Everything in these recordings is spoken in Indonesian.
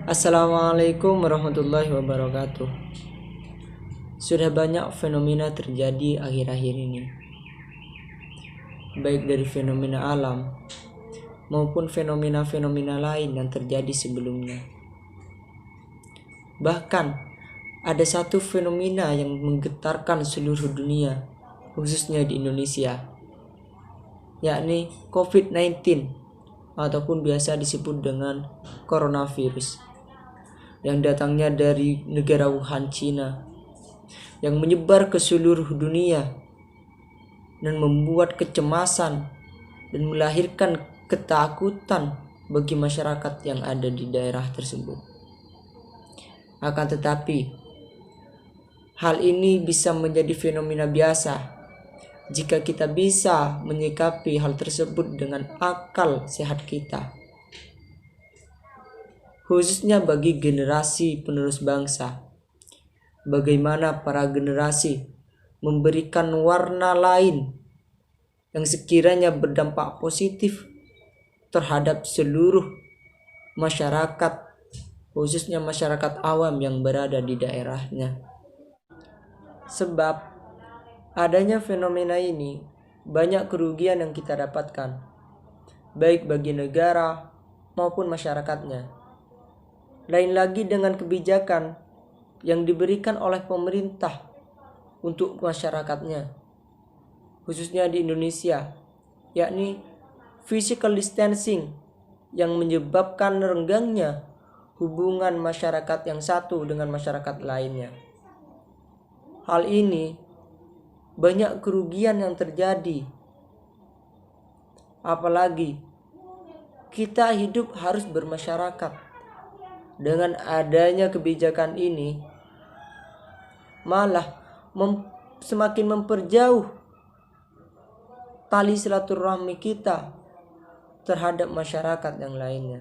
Assalamualaikum warahmatullahi wabarakatuh. Sudah banyak fenomena terjadi akhir-akhir ini, baik dari fenomena alam maupun fenomena-fenomena lain yang terjadi sebelumnya. Bahkan ada satu fenomena yang menggetarkan seluruh dunia, khususnya di Indonesia, yakni COVID-19 ataupun biasa disebut dengan coronavirus, yang datangnya dari negara Wuhan, Cina, yang menyebar ke seluruh dunia dan membuat kecemasan dan melahirkan ketakutan bagi masyarakat yang ada di daerah tersebut. Akan tetapi, hal ini bisa menjadi fenomena biasa jika kita bisa menyikapi hal tersebut dengan akal sehat kita, khususnya bagi generasi penerus bangsa. Bagaimana para generasi memberikan warna lain yang sekiranya berdampak positif terhadap seluruh masyarakat, khususnya masyarakat awam yang berada di daerahnya. Sebab adanya fenomena ini, banyak kerugian yang kita dapatkan, baik bagi negara maupun masyarakatnya. Lain lagi dengan kebijakan yang diberikan oleh pemerintah untuk masyarakatnya, khususnya di Indonesia, yakni physical distancing yang menyebabkan renggangnya hubungan masyarakat yang satu dengan masyarakat lainnya. Hal ini banyak kerugian yang terjadi, apalagi kita hidup harus bermasyarakat. Dengan adanya kebijakan ini malah semakin memperjauh tali silaturahmi kita terhadap masyarakat yang lainnya.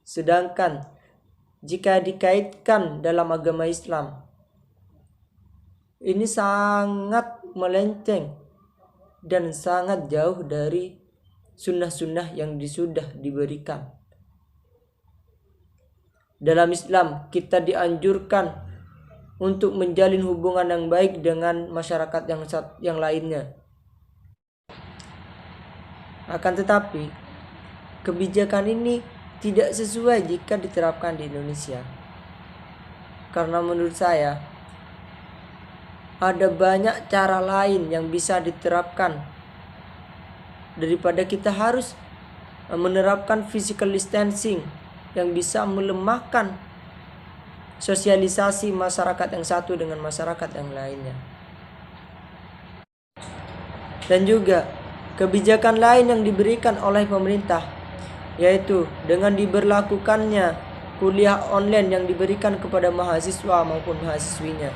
Sedangkan jika dikaitkan dalam agama Islam, ini sangat melenceng dan sangat jauh dari sunnah-sunnah yang sudah diberikan. Dalam Islam, kita dianjurkan untuk menjalin hubungan yang baik dengan masyarakat yang lainnya. Akan tetapi, kebijakan ini tidak sesuai jika diterapkan di Indonesia. Karena menurut saya, ada banyak cara lain yang bisa diterapkan daripada kita harus menerapkan physical distancing yang bisa melemahkan sosialisasi masyarakat yang satu dengan masyarakat yang lainnya. Dan juga kebijakan lain yang diberikan oleh pemerintah, yaitu dengan diberlakukannya kuliah online yang diberikan kepada mahasiswa maupun mahasiswinya.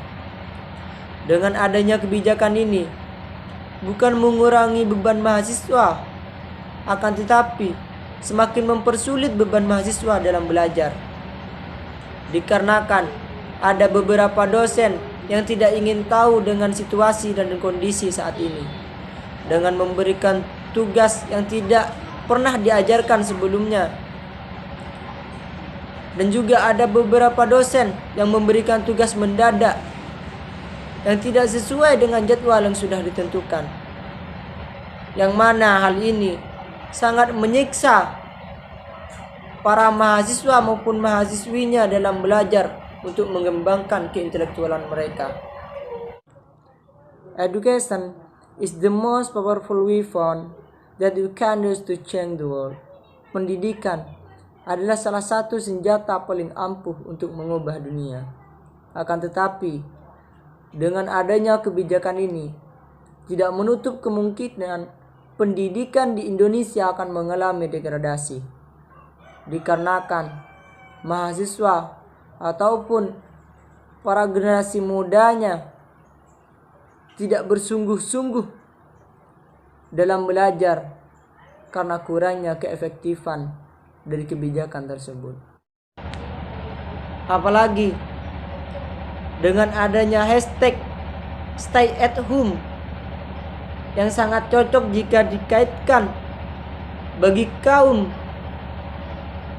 Dengan adanya kebijakan ini bukan mengurangi beban mahasiswa, akan tetapi semakin mempersulit beban mahasiswa dalam belajar. Dikarenakan ada beberapa dosen yang tidak ingin tahu dengan situasi dan kondisi saat ini, dengan memberikan tugas yang tidak pernah diajarkan sebelumnya. Dan juga ada beberapa dosen yang memberikan tugas mendadak yang tidak sesuai dengan jadwal yang sudah ditentukan, yang mana hal ini sangat menyiksa para mahasiswa maupun mahasiswinya dalam belajar untuk mengembangkan keintelektualan mereka. Education is the most powerful weapon that we can use to change the world. Pendidikan adalah salah satu senjata paling ampuh untuk mengubah dunia. Akan tetapi, dengan adanya kebijakan ini, tidak menutup kemungkinan pendidikan di Indonesia akan mengalami degradasi. Dikarenakan mahasiswa ataupun para generasi mudanya tidak bersungguh-sungguh dalam belajar karena kurangnya keefektifan dari kebijakan tersebut. Apalagi dengan adanya hashtag stay at home yang sangat cocok jika dikaitkan bagi kaum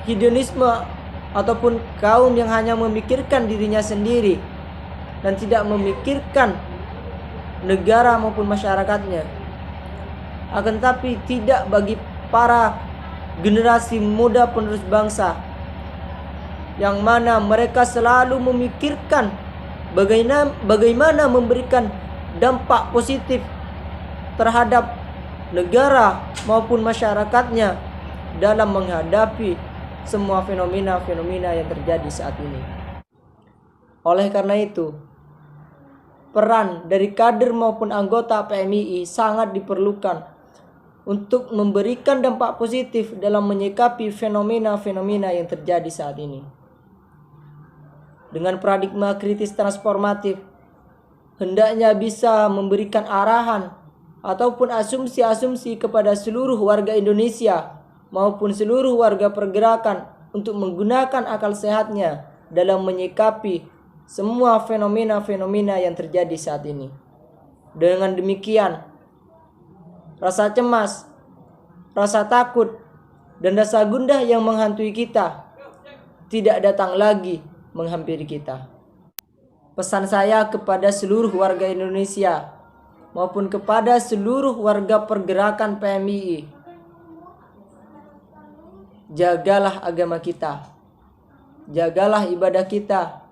hedonisme ataupun kaum yang hanya memikirkan dirinya sendiri dan tidak memikirkan negara maupun masyarakatnya. Akan tetapi tidak bagi para generasi muda penerus bangsa, yang mana mereka selalu memikirkan bagaimana memberikan dampak positif terhadap negara maupun masyarakatnya dalam menghadapi semua fenomena-fenomena yang terjadi saat ini. Oleh karena itu, peran dari kader maupun anggota PMII sangat diperlukan untuk memberikan dampak positif dalam menyikapi fenomena-fenomena yang terjadi saat ini. Dengan paradigma kritis transformatif, hendaknya bisa memberikan arahan ataupun asumsi-asumsi kepada seluruh warga Indonesia maupun seluruh warga pergerakan untuk menggunakan akal sehatnya dalam menyikapi semua fenomena-fenomena yang terjadi saat ini. Dengan demikian, rasa cemas, rasa takut, dan rasa gundah yang menghantui kita tidak datang lagi menghampiri kita. Pesan saya kepada seluruh warga Indonesia maupun kepada seluruh warga pergerakan PMII, jagalah agama kita, jagalah ibadah kita,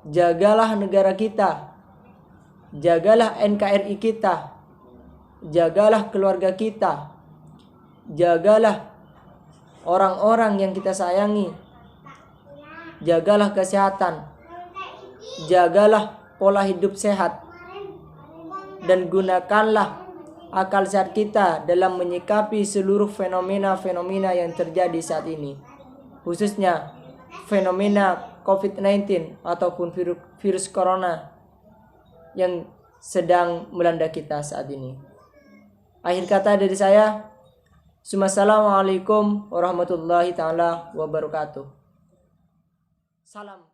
jagalah negara kita, jagalah NKRI kita, jagalah keluarga kita, jagalah orang-orang yang kita sayangi, jagalah kesehatan, jagalah pola hidup sehat, dan gunakanlah akal sehat kita dalam menyikapi seluruh fenomena-fenomena yang terjadi saat ini, khususnya fenomena COVID-19 ataupun virus corona yang sedang melanda kita saat ini. Akhir kata dari saya, Assalamualaikum warahmatullahi taala wabarakatuh. Salam.